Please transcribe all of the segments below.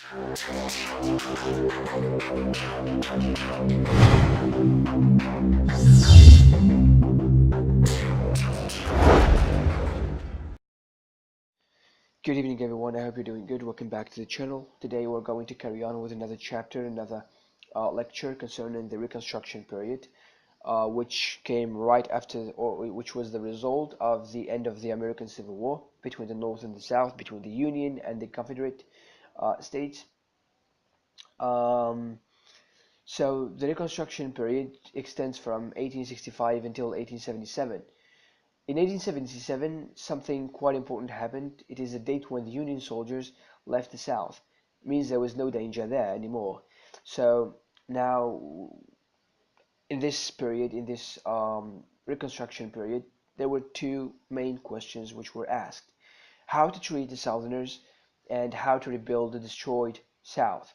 Good evening, everyone. I hope you're doing good. Welcome back to the channel. Today, we're going to carry on with another chapter, another lecture concerning the Reconstruction period, which came right after, or which was the result of the end of the American Civil War between the North and the South, between the Union and the Confederate States. Um, so, the Reconstruction period extends from 1865 until 1877. In 1877, something quite important happened. It is a date when the Union soldiers left the South. It means there was no danger there anymore. So now, in this period, in this Reconstruction period, there were two main questions which were asked: how to treat the Southerners and how to rebuild the destroyed South.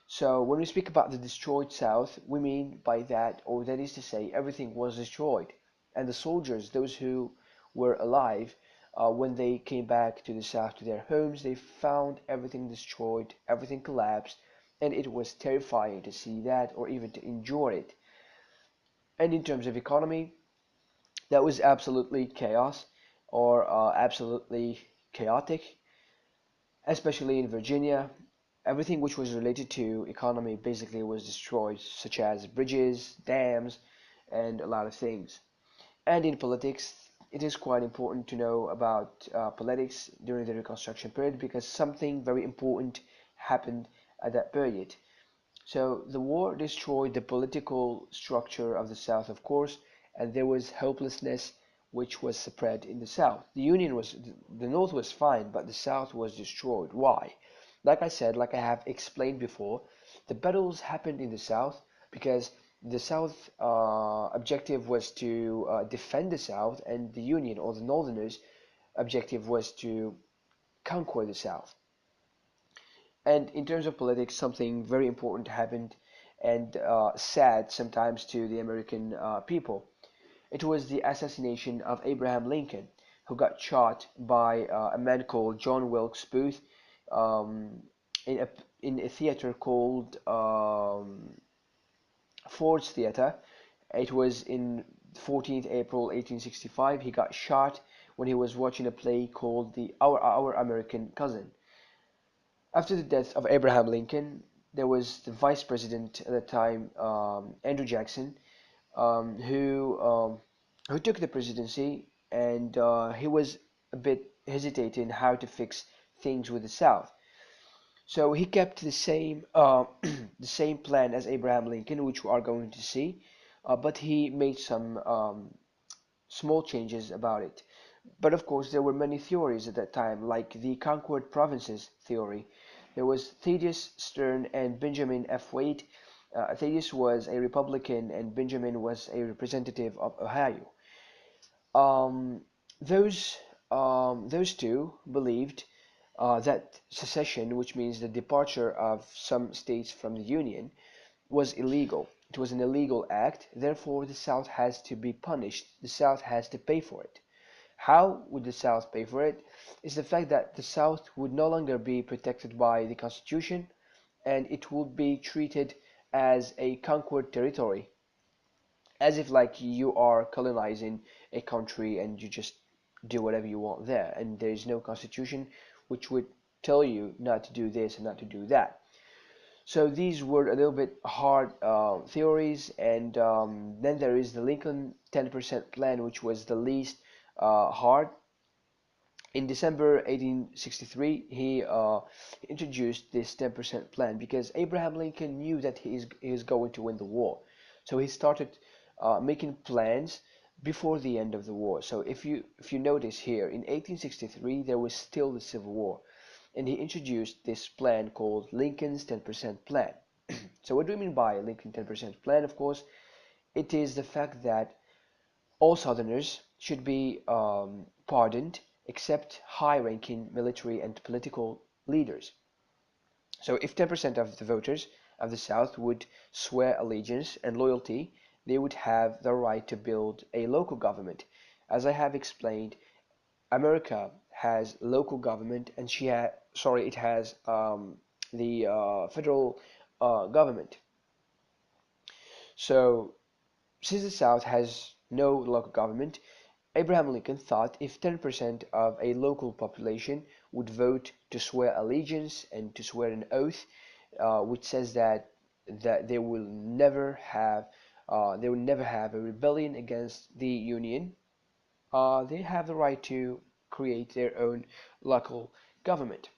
So when we speak about the destroyed South, we mean by that, or that is to say, everything was destroyed. And the soldiers, those who were alive, when they came back to the South to their homes, they found everything destroyed, everything collapsed, and it was terrifying to see that or even to endure it. And in terms of economy, that was absolutely chaos or absolutely chaotic, especially in Virginia. Everything which was related to economy basically was destroyed, such as bridges, dams, and a lot of things. And in politics, it is quite important to know about politics during the Reconstruction period because something very important happened at that period. So the war destroyed the political structure of the South, of course, and there was hopelessness which was spread in the South. The North was fine, but the South was destroyed. Why? Like I said, like I have explained before, the battles happened in the South because the South objective was to defend the South, and the Union or the Northerners' objective was to conquer the South. And in terms of politics, something very important happened and sad sometimes to the American people. It was the assassination of Abraham Lincoln, who got shot by a man called John Wilkes Booth um, in a theater called Ford's Theater. It was in 14th April 1865. He got shot when he was watching a play called the Our American Cousin. After the death of Abraham Lincoln, there was the vice president at the time, Andrew Jackson, um, who um, who took the presidency, and he was a bit hesitating how to fix things with the South. So he kept the same the same plan as Abraham Lincoln, which we are going to see, but he made some small changes about it. But of course, there were many theories at that time, like the conquered provinces theory. There was Thaddeus Stern and Benjamin F. Wade. Thaddeus was a Republican and Benjamin was a representative of Ohio. Um, those two believed that secession, which means the departure of some states from the Union, was illegal. It was an illegal act, therefore the South has to be punished. The South has to pay for it. How would the South pay for it? Is the fact that the South would no longer be protected by the Constitution and it would be treated as a conquered territory, as if like you are colonizing a country and you just do whatever you want there, and there is no Constitution which would tell you not to do this and not to do that. So these were a little bit hard theories, and then there is the Lincoln 10% plan, which was the least hard. In December 1863, he introduced this 10% plan because Abraham Lincoln knew that he is going to win the war. So he started making plans before the end of the war. So if you notice here, in 1863 there was still the Civil War, and he introduced this plan called Lincoln's 10% plan. So what do we mean by Lincoln 10% plan? Of course, it is the fact that all Southerners should be pardoned except high-ranking military and political leaders. So if 10% of the voters of the South would swear allegiance and loyalty, they would have the right to build a local government. As I have explained, America has local government, and it has the federal government. So, since the South has no local government, Abraham Lincoln thought if 10% of a local population would vote to swear allegiance and to swear an oath, which says that they will never have a rebellion against the Union, they have the right to create their own local government.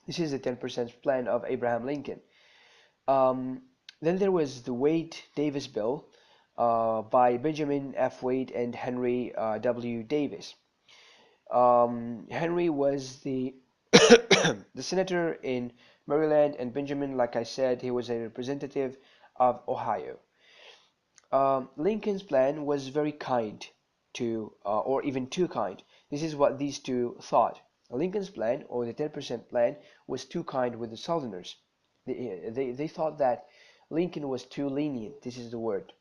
This is the 10% plan of Abraham Lincoln. Um, then there was the Wade-Davis bill by Benjamin F. Wade and Henry W. Davis. Henry was the the senator in Maryland, and Benjamin, like I said, he was a representative of Ohio. Lincoln's plan was very kind or even too kind. This is what these two thought. Lincoln's plan, or the 10% plan, was too kind with the Southerners. They thought that Lincoln was too lenient. This is the word,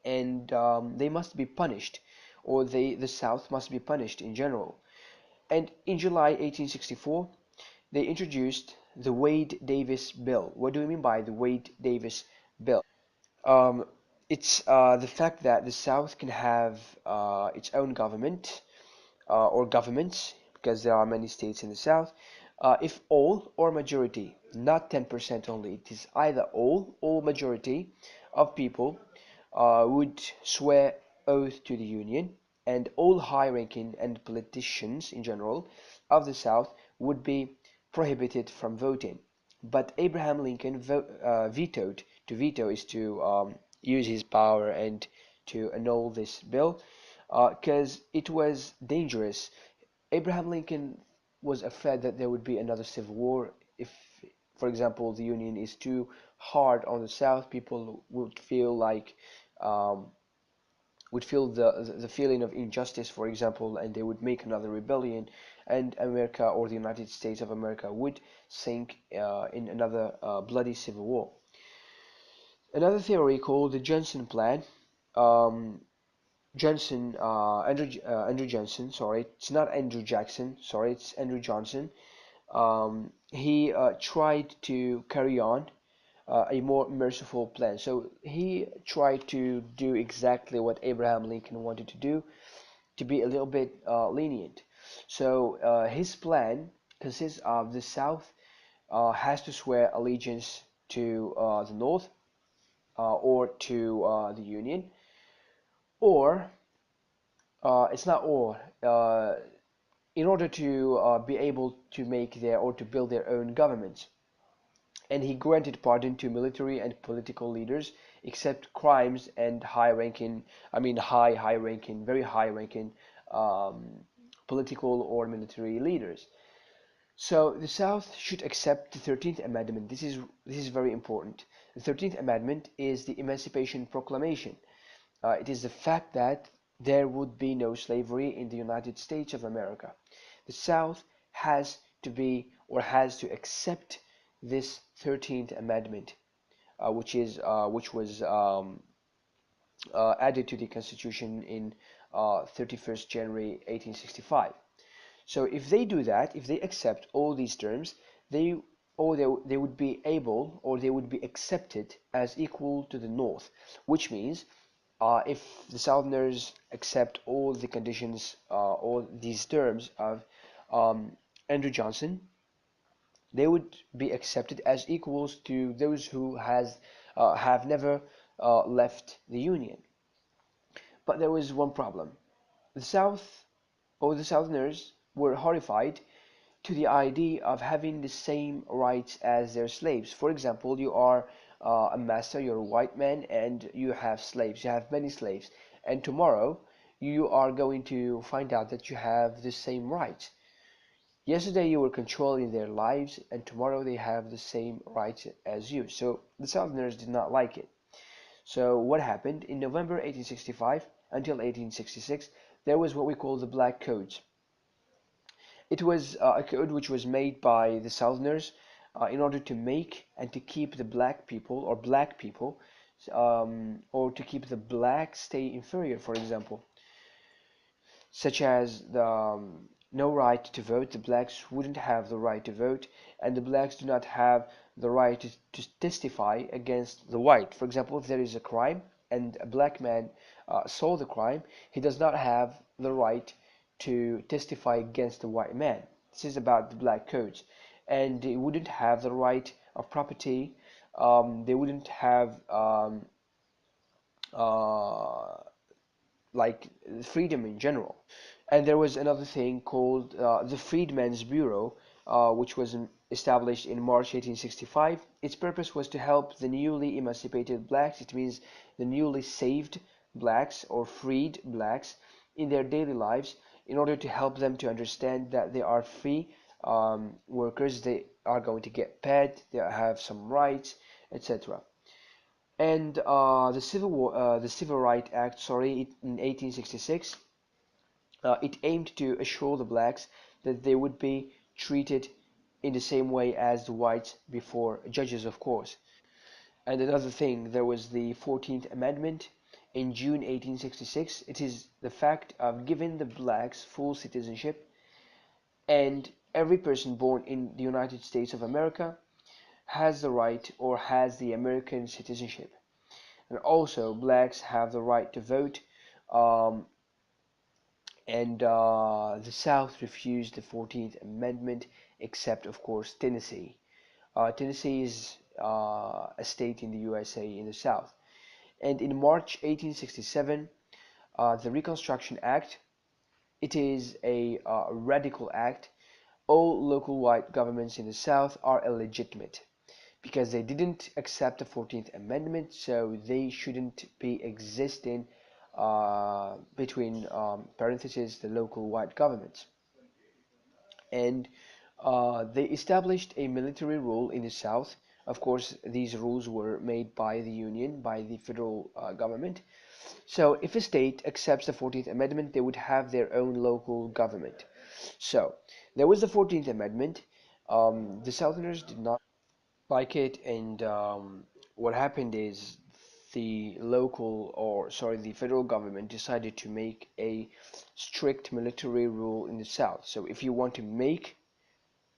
and they must be punished, or the South must be punished in general. And in July 1864, they introduced the Wade-Davis bill. What do we mean by the Wade-Davis bill? Um, it's the fact that the South can have its own government or governments, because there are many states in the South, if all or majority, not 10% only, it is either all or majority of people would swear oath to the Union, and all high-ranking and politicians in general of the South would be prohibited from voting. But Abraham Lincoln vetoed. To veto is to use his power and to annul this bill because it was dangerous. Abraham Lincoln was afraid that there would be another civil war if, for example, the Union is too hard on the South. People um, would feel the feeling of injustice, for example, and they would make another rebellion, and America or the United States of America would sink in another bloody civil war. Another theory called the Johnson Plan. Um, Andrew Johnson, sorry, it's not Andrew Jackson, sorry, it's Andrew Johnson. He tried to carry on a more merciful plan. So he tried to do exactly what Abraham Lincoln wanted to do, to be a little bit lenient. So his plan consists of the South has to swear allegiance to the North or to the Union, or it's not or. In order to be able to make their or to build their own governments. And he granted pardon to military and political leaders, except crimes and high-ranking, very high-ranking um, political or military leaders. So the South should accept the 13th Amendment. This is very important. The 13th Amendment is the Emancipation Proclamation. It is the fact that there would be no slavery in the United States of America. The South has to be or has to accept this 13th Amendment, which was added to the Constitution in 31st January 1865. So if they do that, if they accept all these terms, they they would be able or they would be accepted as equal to the North, which means if the Southerners accept all the conditions, all these terms of um, Andrew Johnson, they would be accepted as equals to those who have never left the Union. But there was one problem. The South or the Southerners were horrified to the idea of having the same rights as their slaves. For example, you are a master, you're a white man, and you have slaves. You have many slaves. And tomorrow, you are going to find out that you have the same rights. Yesterday, you were controlling their lives, and tomorrow, they have the same rights as you. So the Southerners did not like it. So what happened? In November 1865 until 1866, there was what we call the Black Codes. It was a code which was made by the Southerners in order to make and to keep the black people, or to keep the black stay inferior, for example, such as no right to vote. The blacks wouldn't have the right to vote, and the blacks do not have the right to testify against the white. For example, if there is a crime and a black man saw the crime, he does not have the right to testify against the white man. This is about the black codes, and they wouldn't have the right of property. They wouldn't have uh, like freedom in general. And there was another thing called the Freedmen's Bureau, which was established in March 1865. Its purpose was to help the newly emancipated blacks, it means the newly saved blacks or freed blacks, in their daily lives, in order to help them to understand that they are free workers, they are going to get paid, they have some rights, etc. And the Civil Rights Act, sorry, in 1866, it aimed to assure the blacks that they would be treated in the same way as the whites before judges, of course. And another thing, there was the 14th Amendment in June 1866. It is the fact of giving the blacks full citizenship, and every person born in the United States of America has the right or has the American citizenship. And also, blacks have the right to vote. Um, and the South refused the 14th Amendment, except, of course, Tennessee. Tennessee is a state in the USA in the South. And in March 1867, the Reconstruction Act, it is a radical act. All local white governments in the South are illegitimate because they didn't accept the 14th Amendment, so they shouldn't be existing between parentheses the local white governments. And they established a military rule in the South. Of course, these rules were made by the Union, by the federal government. So if a state accepts the 14th Amendment, they would have their own local government. So there was the 14th Amendment. The Southerners did not like it, and what happened is the local, or sorry, the federal government decided to make a strict military rule in the South. So if you want to make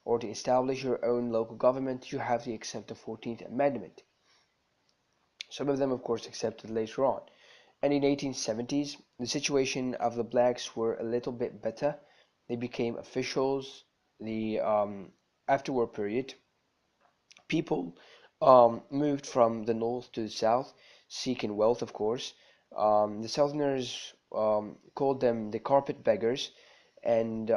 or to establish your own local government, you have to accept the 14th Amendment. Some of them, of course, accepted later on. And in 1870s, the situation of the blacks were a little bit better. They became officials. The afterwar period, people moved from the north to the south, seeking wealth, of course. The Southerners called them the carpet beggars, and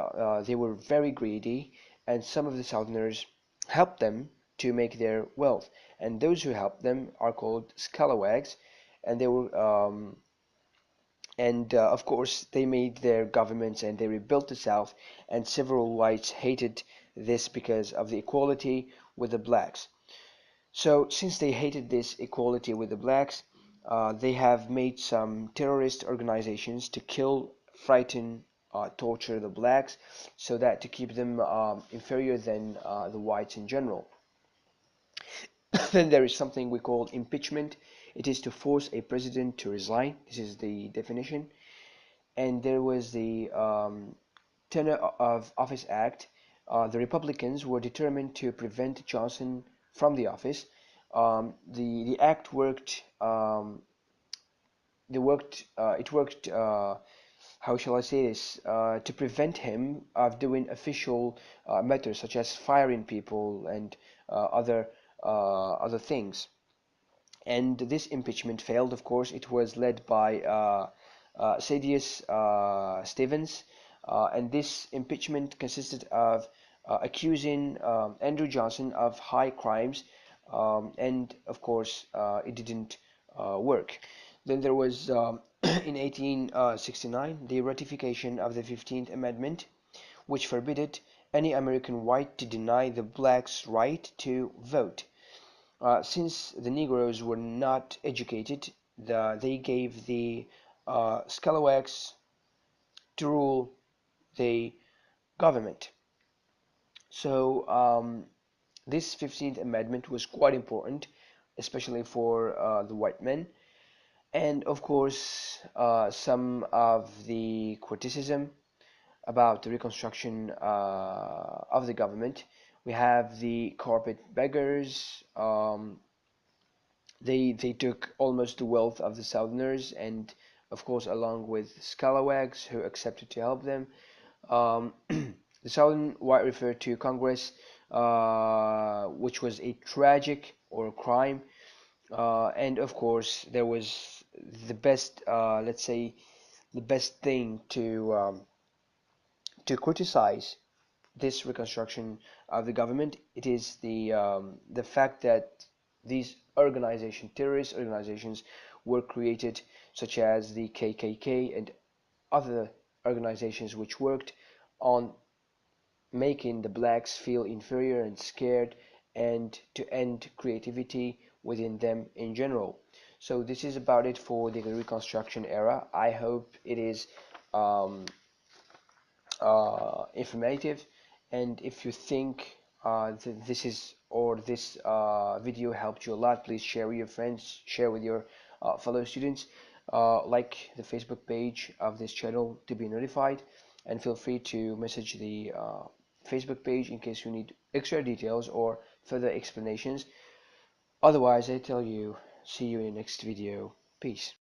they were very greedy, and some of the Southerners helped them to make their wealth. And those who helped them are called scalawags, and they were and of course they made their governments and they rebuilt the South, and several whites hated this because of the equality with the blacks. So, since they hated this equality with the blacks, they have made some terrorist organizations to kill, frighten, torture the blacks, so that to keep them inferior than the whites in general. Then there is something we call impeachment. It is to force a president to resign. This is the definition. And there was the Tenure of Office Act. The Republicans were determined to prevent Johnson from the office. The act worked. It worked. How shall I say this? To prevent him of doing official matters such as firing people and other things. And this impeachment failed. Of course, it was led by Sadius Stevens, and this impeachment consisted of accusing Andrew Johnson of high crimes, and of course, it didn't work. Then there was in 1869 the ratification of the 15th Amendment, which forbade any American white to deny the blacks' right to vote. Since the Negroes were not educated, they gave the scalawags to rule the government. So this 15th Amendment was quite important, especially for the white men. And of course, some of the criticism about the reconstruction of the government. We have the carpet beggars. They took almost the wealth of the Southerners, and of course, along with scalawags who accepted to help them. The Southern white referred to Congress, which was a tragic or a crime, and of course, there was the best, let's say, the best thing to criticize this reconstruction of the government. It is the fact that these organizations, terrorist organizations, were created, such as the KKK and other organizations which worked on making the blacks feel inferior and scared, and to end creativity within them in general. So this is about it for the Reconstruction era. I hope it is um, informative, and if you think this is or this video helped you a lot, please share with your friends, share with your fellow students, like the Facebook page of this channel to be notified, and feel free to message the Facebook page in case you need extra details or further explanations. Otherwise, I tell you, see you in the next video. Peace.